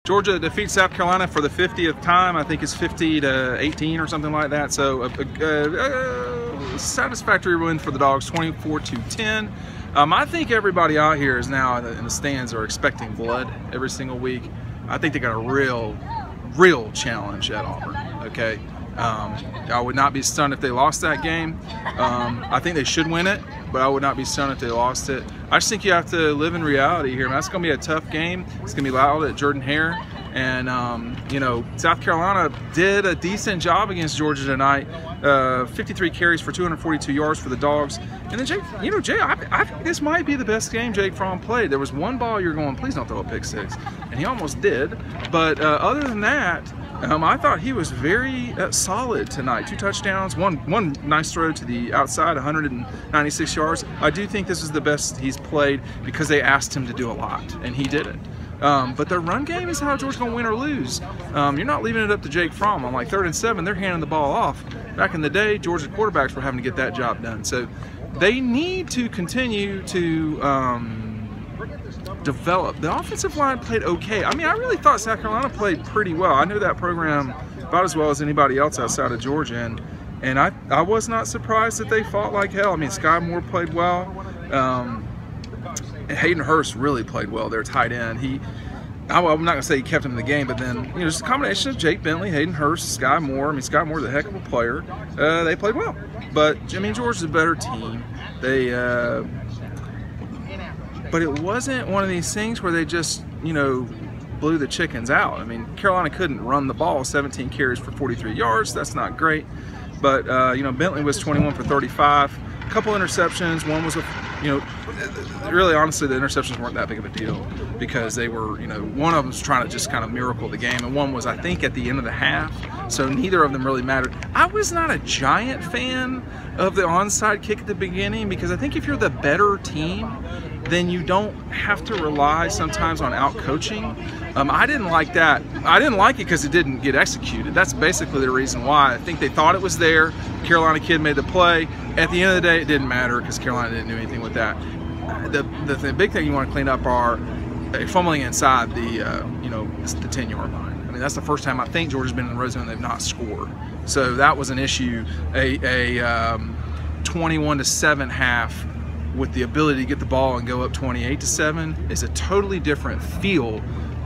Georgia defeats South Carolina for the 50th time. I think it's 50-18 or something like that. So a satisfactory win for the Dogs, 24-10. I think everybody out here is now in the stands are expecting blood every single week. I think they got a real challenge at Auburn. Okay, I would not be stunned if they lost that game. I think they should win it, but I would not be stunned if they lost it. I just think you have to live in reality here. That's going to be a tough game. It's going to be loud at Jordan-Hare. And, you know, South Carolina did a decent job against Georgia tonight. 53 carries for 242 yards for the Dogs. And then, Jake, you know, Jay, I think this might be the best game Jake Fromm played. There was one ball you're going, please don't throw a pick six. And he almost did. But other than that, I thought he was very solid tonight. 2 touchdowns, one nice throw to the outside, 196 yards. I do think this is the best he's played because they asked him to do a lot, and he did it. But their run game is how Georgia's going to win or lose. You're not leaving it up to Jake Fromm. On like 3rd and 7, they're handing the ball off. Back in the day, Georgia quarterbacks were having to get that job done. So they need to continue to develop. The offensive line played okay. I mean, I really thought South Carolina played pretty well. I knew that program about as well as anybody else outside of Georgia, and I was not surprised that they fought like hell. I mean, Sky Moore played well. Hayden Hurst really played well, their tight end. I'm not going to say he kept him in the game, but then, you know, just a combination of Jake Bentley, Hayden Hurst, Sky Moore. I mean, Sky Moore's a heck of a player. They played well. But, I mean, Georgia's a better team. But it wasn't one of these things where they just, you know, blew the chickens out. I mean, Carolina couldn't run the ball, 17 carries for 43 yards. That's not great. But, you know, Bentley was 21 for 35. A couple interceptions. One was, you know, really honestly, the interceptions weren't that big of a deal because they were, you know, one of them was trying to just kind of miracle the game, and one was, I think, at the end of the half. So neither of them really mattered. I was not a giant fan of the onside kick at the beginning because I think if you're the better team, then you don't have to rely sometimes on out-coaching. I didn't like that. I didn't like it because it didn't get executed. That's basically the reason why. I think they thought it was there. Carolina kid made the play. At the end of the day, it didn't matter because Carolina didn't do anything with that. The big thing you want to clean up are fumbling inside the, you know, the 10-yard line. I mean, that's the first time I think Georgia's been in the red zone and they've not scored. So that was an issue. A 21-7 half with the ability to get the ball and go up 28-7 is a totally different feel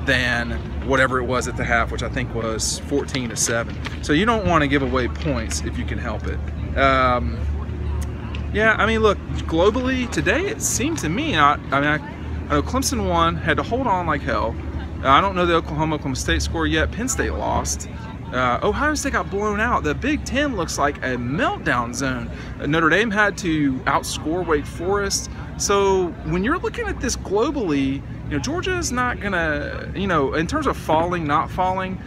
than whatever it was at the half, which I think was 14-7. So you don't want to give away points if you can help it. Yeah, I mean, look, globally today it seemed to me, I know Clemson won, had to hold on like hell. I don't know the Oklahoma State score yet. Penn State lost. Ohio State got blown out. The Big Ten looks like a meltdown zone. Notre Dame had to outscore Wake Forest. So when you're looking at this globally, you know, Georgia is not gonna, you know, in terms of falling, not falling,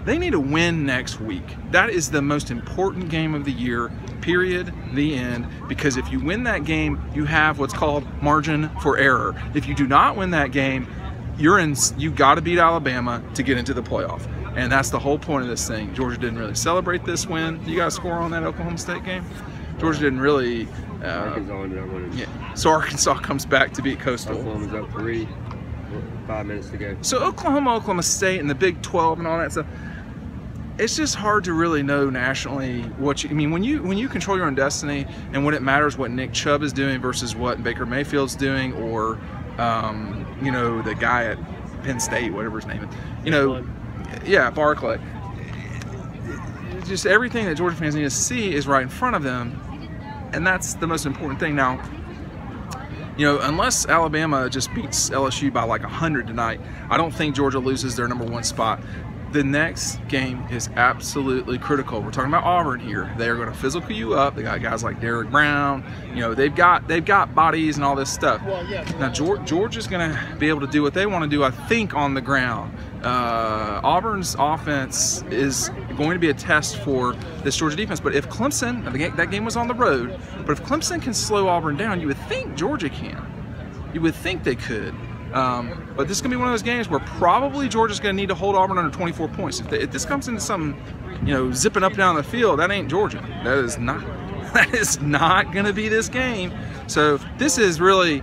they need to win next week. That is the most important game of the year, period, the end. Because if you win that game, you have what's called margin for error. If you do not win that game, you got to beat Alabama to get into the playoff. And that's the whole point of this thing. Georgia didn't really celebrate this win. You got a score on that Oklahoma State game? Georgia didn't really. Arkansas ended up winning. Yeah. So Arkansas comes back to beat Coastal. Oklahoma's up 3, 5 minutes to go. So Oklahoma State and the Big 12 and all that stuff. It's just hard to really know nationally what you. I mean, when you control your own destiny and when it matters what Nick Chubb is doing versus what Baker Mayfield's doing, or you know, the guy at Penn State, whatever his name is, you know. Yeah, Barkley. Just everything that Georgia fans need to see is right in front of them, and that's the most important thing. Now, you know, unless Alabama just beats LSU by like 100 tonight, I don't think Georgia loses their #1 spot. The next game is absolutely critical. We're talking about Auburn here. They are going to physical you up. They got guys like Derrick Brown. You know, they've got bodies and all this stuff. Now Georgia's going to be able to do what they want to do, I think, on the ground. Auburn's offense is going to be a test for this Georgia defense. But if Clemson, that game was on the road, but if Clemson can slow Auburn down, you would think Georgia can. You would think they could. But this is going to be one of those games where probably Georgia's going to need to hold Auburn under 24 points. If this comes into some, you know, zipping up and down the field, that ain't Georgia. That is not going to be this game. So this is really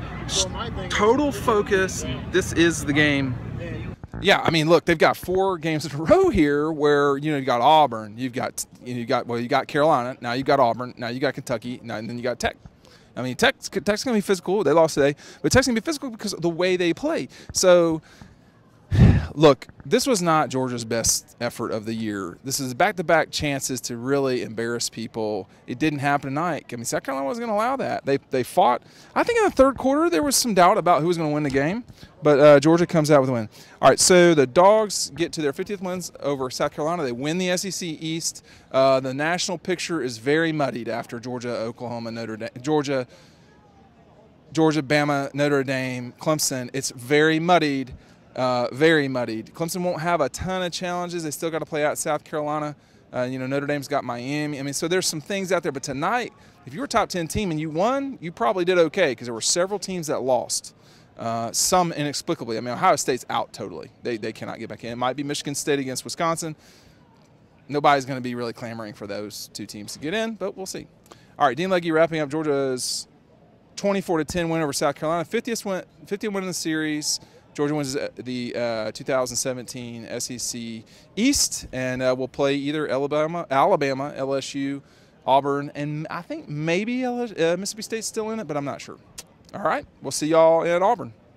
total focus. This is the game. Yeah, I mean, look, they've got 4 games in a row here where, you got Auburn, you got Carolina, now you've got Auburn, now you got Kentucky, and then you got Tech. I mean, Tech's going to be physical. They lost today, but Tech's going to be physical because of the way they play. So, look, this was not Georgia's best effort of the year. This is back-to-back chances to really embarrass people. It didn't happen tonight. I mean, South Carolina wasn't going to allow that. They fought. I think in the third quarter there was some doubt about who was going to win the game, but Georgia comes out with a win. All right, so the Dogs get to their 50th wins over South Carolina. They win the SEC East. The national picture is very muddied after Georgia, Oklahoma, Notre Dame, Georgia, Bama, Notre Dame, Clemson. It's very muddied. Very muddied. Clemson won't have a ton of challenges. They still got to play out South Carolina. Notre Dame's got Miami. I mean, so there's some things out there. But tonight, if you were a top 10 team and you won, you probably did okay because there were several teams that lost, some inexplicably. I mean, Ohio State's out totally. They cannot get back in. It might be Michigan State against Wisconsin. Nobody's going to be really clamoring for those 2 teams to get in, but we'll see. All right, Dean Legge wrapping up Georgia's 24-10 win over South Carolina. 50th win in the series. Georgia wins the 2017 SEC East, and will play either Alabama, LSU, Auburn, and I think maybe Mississippi State's still in it, but I'm not sure. All right, we'll see y'all in Auburn.